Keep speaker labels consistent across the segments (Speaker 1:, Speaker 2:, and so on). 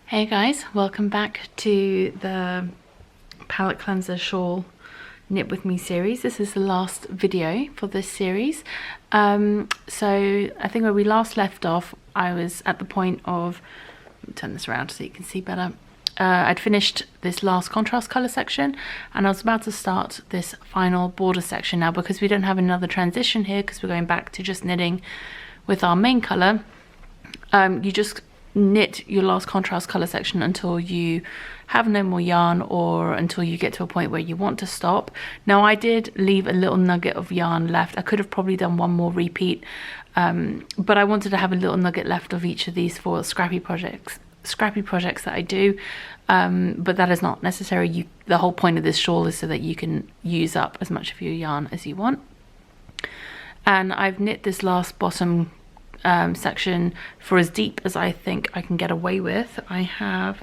Speaker 1: Hey guys, welcome back to the Palette Cleanser Shawl Knit With Me series. This is the last video for this series. So I think where we last left off, I was at the point of, turn this around so you can see better. I'd finished this last contrast colour section and I was about to start this final border section. Now, because we don't have another transition here, because we're going back to just knitting with our main colour, you just knit your last contrast color section until you have no more yarn or until you get to a point where you want to stop. Now, I did leave a little nugget of yarn left. I could have probably done one more repeat, but I wanted to have a little nugget left of each of these for scrappy projects that I do, but that is not necessary. The whole point of this shawl is so that you can use up as much of your yarn as you want. And I've knit this last bottom section for as deep as I think I can get away with. I have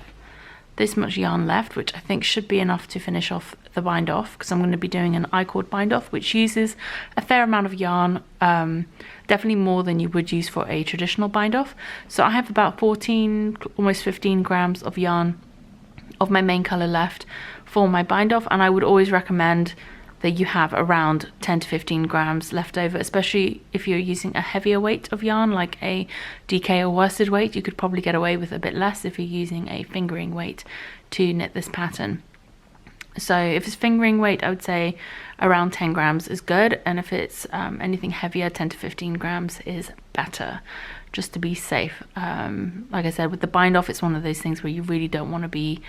Speaker 1: this much yarn left, which I think should be enough to finish off the bind off, because I'm going to be doing an I-cord bind off, which uses a fair amount of yarn, definitely more than you would use for a traditional bind off. So I have about 14, almost 15 grams of yarn of my main color left for my bind off, and I would always recommend that you have around 10 to 15 grams left over, especially if you're using a heavier weight of yarn like a DK or worsted weight. You could probably get away with a bit less if you're using a fingering weight to knit this pattern. So if it's fingering weight, I would say around 10 grams is good, and if it's anything heavier, 10 to 15 grams is better, just to be safe. Like I said, with the bind off, it's one of those things where you really don't want to be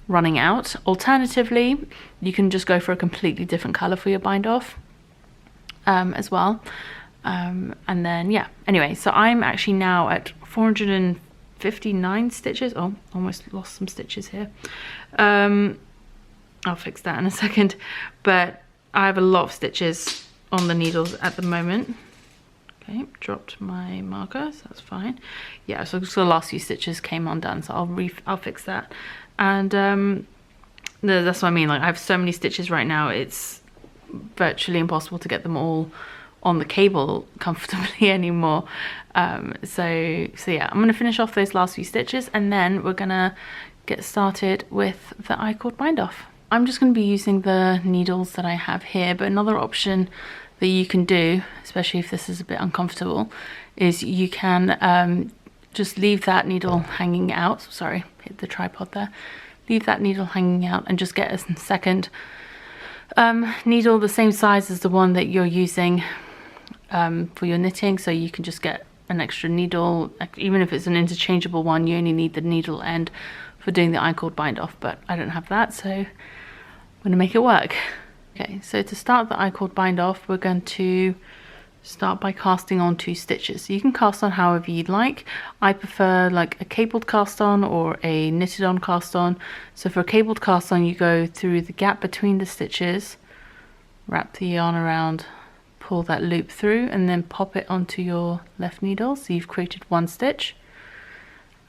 Speaker 1: running out. Alternatively, you can just go for a completely different color for your bind off as well, and then yeah, anyway, so I'm actually now at 459 stitches. Oh, almost lost some stitches here. I'll fix that in a second, but I have a lot of stitches on the needles at the moment. Okay, dropped my marker, so that's fine. Yeah, so the last few stitches came undone, so I'll fix that. And that's what I mean, like I have so many stitches right now, it's virtually impossible to get them all on the cable comfortably anymore. So yeah, I'm gonna finish off those last few stitches and then we're gonna get started with the I-cord bind off. I'm just gonna be using the needles that I have here, but another option that you can do, especially if this is a bit uncomfortable, is you can just leave that needle hanging out. Sorry, hit the tripod there. Leave that needle hanging out and just get a second needle the same size as the one that you're using for your knitting. So you can just get an extra needle, even if it's an interchangeable one. You only need the needle end for doing the I-cord bind off, but I don't have that, so I'm gonna make it work. Okay, so to start the I-cord bind off, we're going to start by casting on 2 stitches. So you can cast on however you'd like. I prefer like a cabled cast on or a knitted on cast on. So for a cabled cast on, you go through the gap between the stitches, wrap the yarn around, pull that loop through, and then pop it onto your left needle. So you've created 1 stitch,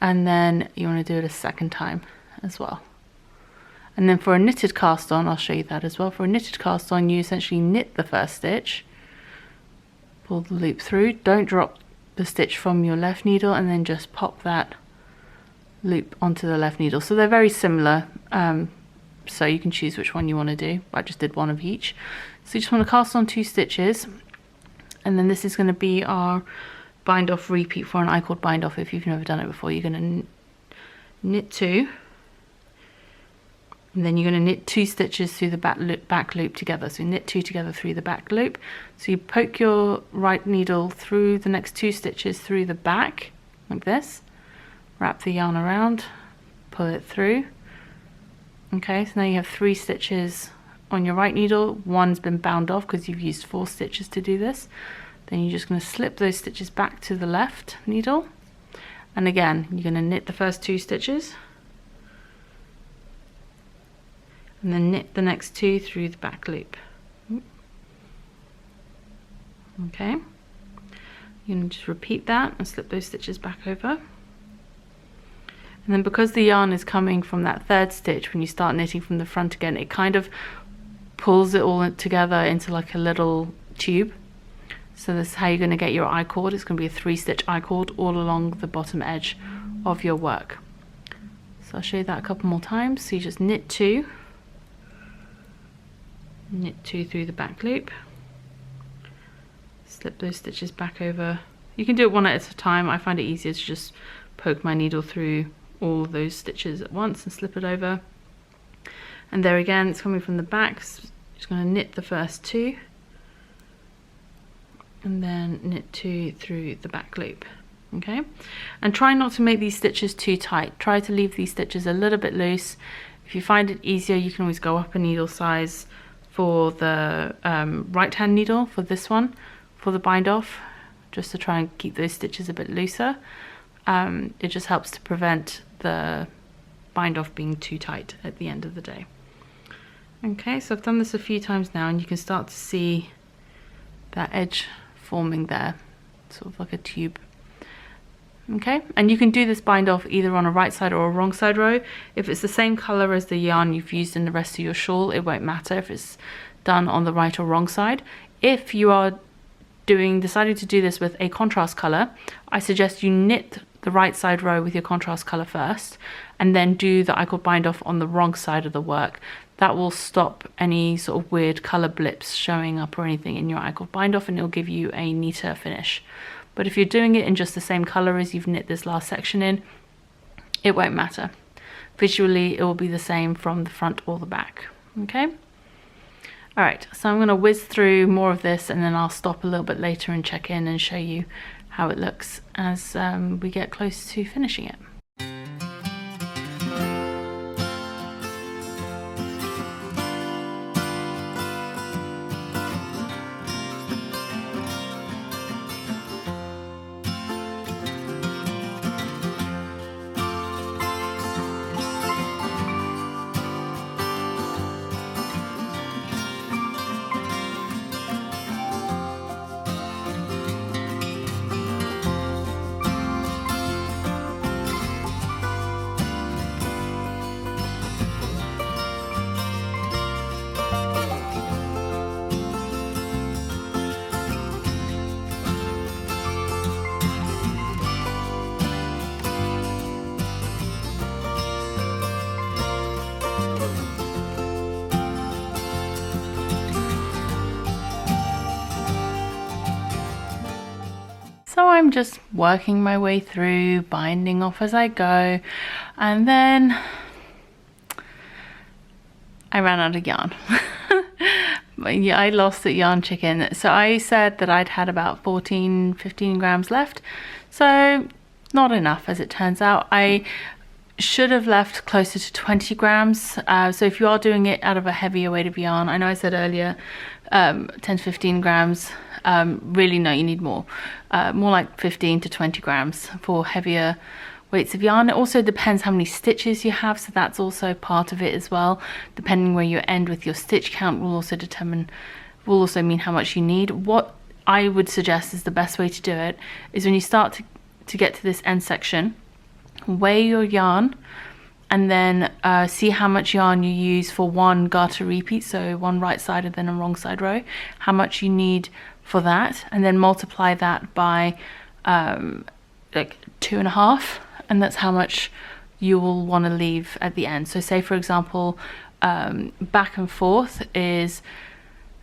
Speaker 1: and then you want to do it a second time as well. And then for a knitted cast on, I'll show you that as well. For a knitted cast on, you essentially knit the first stitch, pull the loop through, don't drop the stitch from your left needle, and then just pop that loop onto the left needle. So they're very similar, so you can choose which one you want to do. I just did one of each. So you just want to cast on 2 stitches, and then this is going to be our bind off repeat for an I-cord bind off. If you've never done it before, you're going to knit 2, and then you're going to knit 2 stitches through the back loop together. So knit 2 together through the back loop. So you poke your right needle through the next 2 stitches through the back like this, wrap the yarn around, pull it through. Okay, so now you have 3 stitches on your right needle. One's been bound off because you've used 4 stitches to do this. Then you're just going to slip those stitches back to the left needle, and again you're going to knit the first 2 stitches and then knit the next 2 through the back loop. Okay, you're going to just repeat that and slip those stitches back over. And then because the yarn is coming from that 3rd stitch, when you start knitting from the front again, it kind of pulls it all together into like a little tube. So this is how you're going to get your I-cord. It's going to be a 3-stitch I-cord all along the bottom edge of your work. So I'll show you that a couple more times. So you just knit two through the back loop, slip those stitches back over. You can do it one at a time. I find it easier to just poke my needle through all those stitches at once and slip it over. And there again, it's coming from the back, so just going to knit the first two and then knit two through the back loop. Okay, and try not to make these stitches too tight. Try to leave these stitches a little bit loose. If you find it easier, you can always go up a needle size for the right hand needle for this one, for the bind off, just to try and keep those stitches a bit looser. It just helps to prevent the bind off being too tight at the end of the day. Okay, so I've done this a few times now, and you can start to see that edge forming there, sort of like a tube. Okay, and you can do this bind off either on a right side or a wrong side row. If it's the same color as the yarn you've used in the rest of your shawl, it won't matter if it's done on the right or wrong side. If you are deciding to do this with a contrast color, I suggest you knit the right side row with your contrast color first, and then do the I-cord bind off on the wrong side of the work. That will stop any sort of weird color blips showing up or anything in your I-cord bind off, and it'll give you a neater finish. But if you're doing it in just the same color as you've knit this last section in, it won't matter. Visually, it will be the same from the front or the back. Okay. All right, so I'm going to whiz through more of this, and then I'll stop a little bit later and check in and show you how it looks as we get close to finishing it. So I'm just working my way through, binding off as I go, and then I ran out of yarn. Yeah, I lost at Yarn Chicken. So I said that I'd had about 15 grams left, so not enough as it turns out. I should have left closer to 20 grams. So if you are doing it out of a heavier weight of yarn, I know I said earlier 10 to 15 grams, really no, you need more like 15 to 20 grams for heavier weights of yarn. It also depends how many stitches you have, so that's also part of it as well. Depending where you end with your stitch count will also mean how much you need. What I would suggest is the best way to do it is when you start to get to this end section, weigh your yarn, and then see how much yarn you use for one garter repeat, so one right side and then a wrong side row, how much you need for that, and then multiply that by like 2.5, and that's how much you will want to leave at the end. So say for example back and forth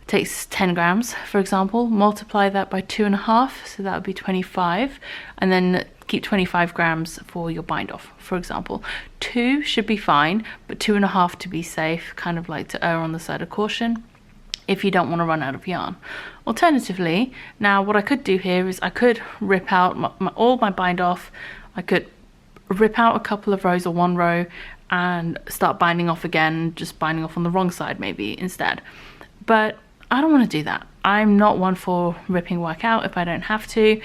Speaker 1: takes 10 grams, for example, multiply that by 2.5, so that would be 25, and then keep 25 grams for your bind off, for example. 2 should be fine, but 2.5 to be safe, kind of like to err on the side of caution if you don't want to run out of yarn. Alternatively, now what I could do here is I could rip out all my bind off. I could rip out a couple of rows or one row and start binding off again, just binding off on the wrong side maybe instead. But I don't want to do that. I'm not one for ripping work out if I don't have to.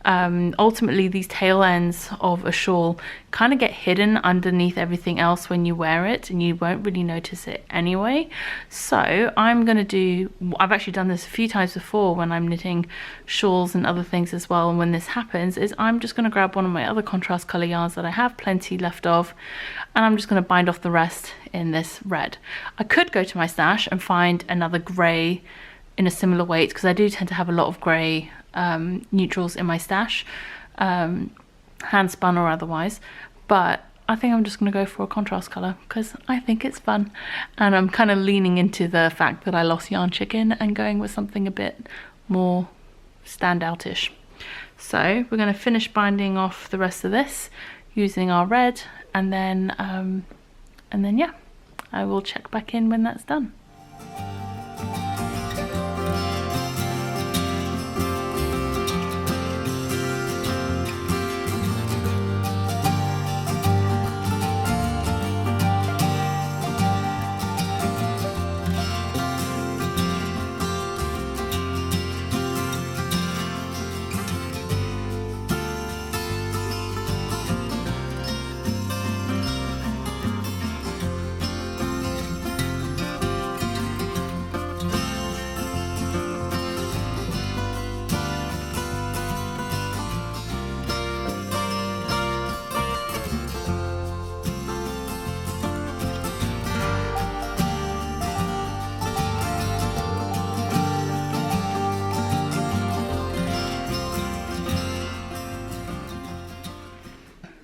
Speaker 1: Ultimately, these tail ends of a shawl kind of get hidden underneath everything else when you wear it, and you won't really notice it anyway. So I'm going to do, I've actually done this a few times before when I'm knitting shawls and other things as well, and when this happens is I'm just going to grab one of my other contrast color yarns that I have plenty left of, and I'm just going to bind off the rest in this red. I could go to my stash and find another grey in a similar weight, because I do tend to have a lot of grey neutrals in my stash, hand spun or otherwise, but I think I'm just going to go for a contrast colour because I think it's fun, and I'm kind of leaning into the fact that I lost Yarn Chicken and going with something a bit more standout-ish. So we're going to finish binding off the rest of this using our red, and then yeah, I will check back in when that's done.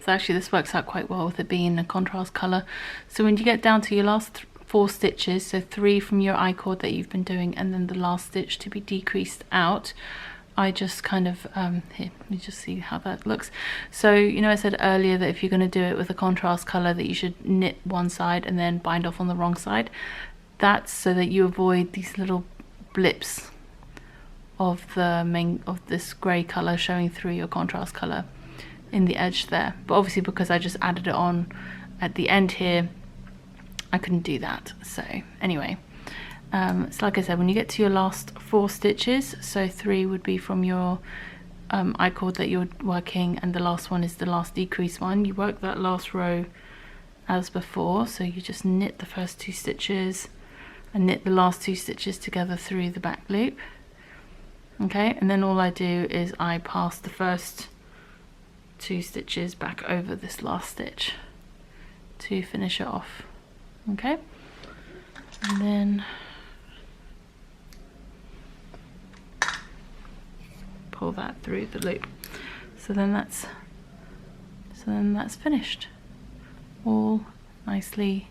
Speaker 1: So actually this works out quite well with it being a contrast colour. So when you get down to your last 4 stitches, so 3 from your I-cord that you've been doing, and then the last stitch to be decreased out, I just kind of, here, let me just see how that looks. So, you know, I said earlier that if you're going to do it with a contrast colour that you should knit one side and then bind off on the wrong side. That's so that you avoid these little blips of this grey colour showing through your contrast colour in the edge there. But obviously because I just added it on at the end here, I couldn't do that. So anyway, so like I said, when you get to your last 4 stitches, so 3 would be from your I-cord that you're working, and the last one is the last decrease one. You work that last row as before, so you just knit the first 2 stitches and knit the last 2 stitches together through the back loop. Okay, and then all I do is I pass the first 2 stitches back over this last stitch to finish it off. Okay, and then pull that through the loop. So then that's finished, all nicely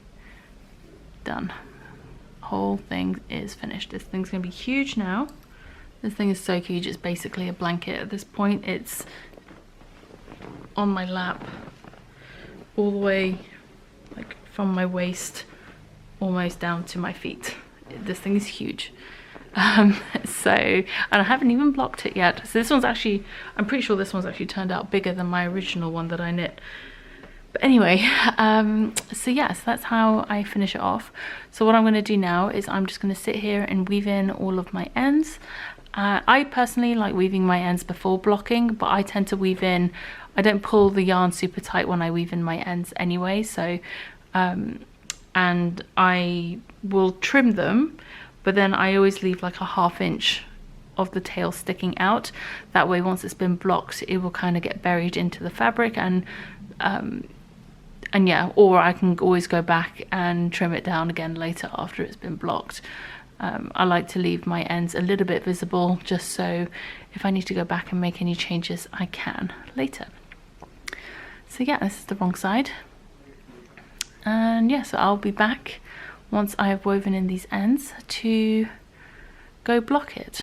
Speaker 1: done. Whole thing is finished. This thing's gonna be huge now. This thing is so huge, it's basically a blanket at this point. It's on my lap all the way, like from my waist almost down to my feet. This thing is huge. And I haven't even blocked it yet. So this one's actually, I'm pretty sure this one's actually turned out bigger than my original one that I knit. But anyway, so yes, that's how I finish it off. So what I'm going to do now is I'm just going to sit here and weave in all of my ends. I personally like weaving my ends before blocking, but I tend to weave in, I don't pull the yarn super tight when I weave in my ends anyway, so and I will trim them, but then I always leave like a 1/2 inch of the tail sticking out. That way once it's been blocked, it will kind of get buried into the fabric, and yeah, or I can always go back and trim it down again later after it's been blocked. I like to leave my ends a little bit visible, just so if I need to go back and make any changes, I can later. So yeah, this is the wrong side. And yeah, so I'll be back once I have woven in these ends to go block it.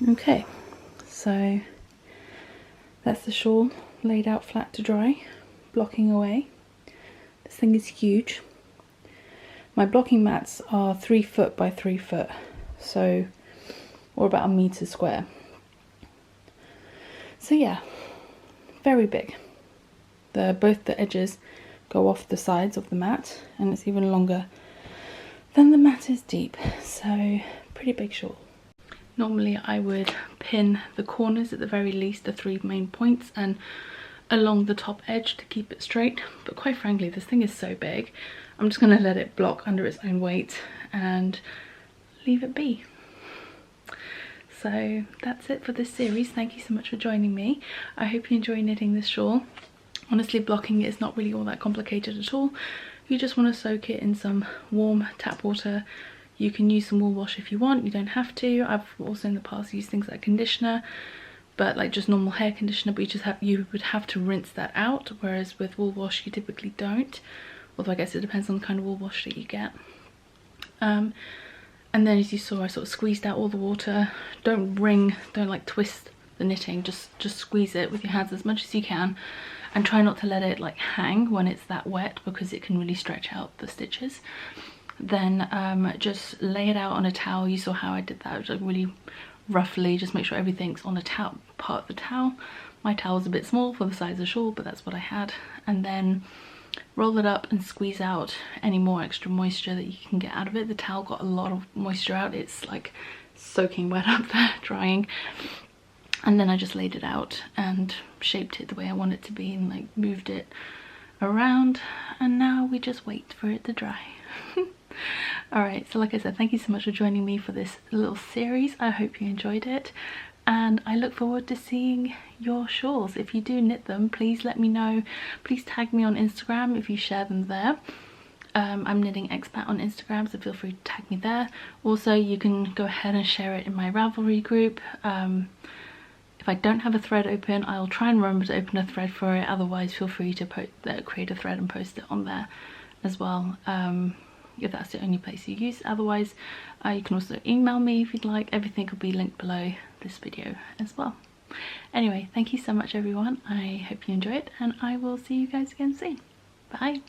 Speaker 1: Okay, so that's the shawl laid out flat to dry, blocking away. This thing is huge. My blocking mats are 3 foot by 3 foot, so, or about 1 meter square. So yeah, very big. Both the edges go off the sides of the mat, and it's even longer than the mat is deep, so pretty big shawl. Normally I would pin the corners at the very least, the 3 main points, and along the top edge to keep it straight, but quite frankly this thing is so big I'm just going to let it block under its own weight and leave it be. So that's it for this series. Thank you so much for joining me. I hope you enjoy knitting this shawl. Honestly, blocking it is not really all that complicated at all. You just want to soak it in some warm tap water. You can use some wool wash if you want, you don't have to. I've also in the past used things like conditioner, but like just normal hair conditioner, but you would have to rinse that out, whereas with wool wash you typically don't, although I guess it depends on the kind of wool wash that you get. And then as you saw, I sort of squeezed out all the water. Don't like twist the knitting, just squeeze it with your hands as much as you can, and try not to let it like hang when it's that wet, because it can really stretch out the stitches. Then just lay it out on a towel. You saw how I did that, like really roughly, just make sure everything's on a towel, part of the towel. My towel's a bit small for the size of the shawl, but that's what I had. And then roll it up and squeeze out any more extra moisture that you can get out of it. The towel got a lot of moisture out, it's like soaking wet up there, drying. And then I just laid it out and shaped it the way I want it to be, and like moved it around, and now we just wait for it to dry. Alright, so like I said, thank you so much for joining me for this little series. I hope you enjoyed it, and I look forward to seeing your shawls. If you do knit them, please let me know. Please tag me on Instagram if you share them there. I'm Knitting Expat on Instagram, so feel free to tag me there. Also, you can go ahead and share it in my Ravelry group. If I don't have a thread open, I'll try and remember to open a thread for it. Otherwise, feel free to create a thread and post it on there as well, if that's the only place you use. Otherwise, you can also email me if you'd like. Everything will be linked below this video as well. Anyway, thank you so much everyone. I hope you enjoy it, and I will see you guys again soon. Bye.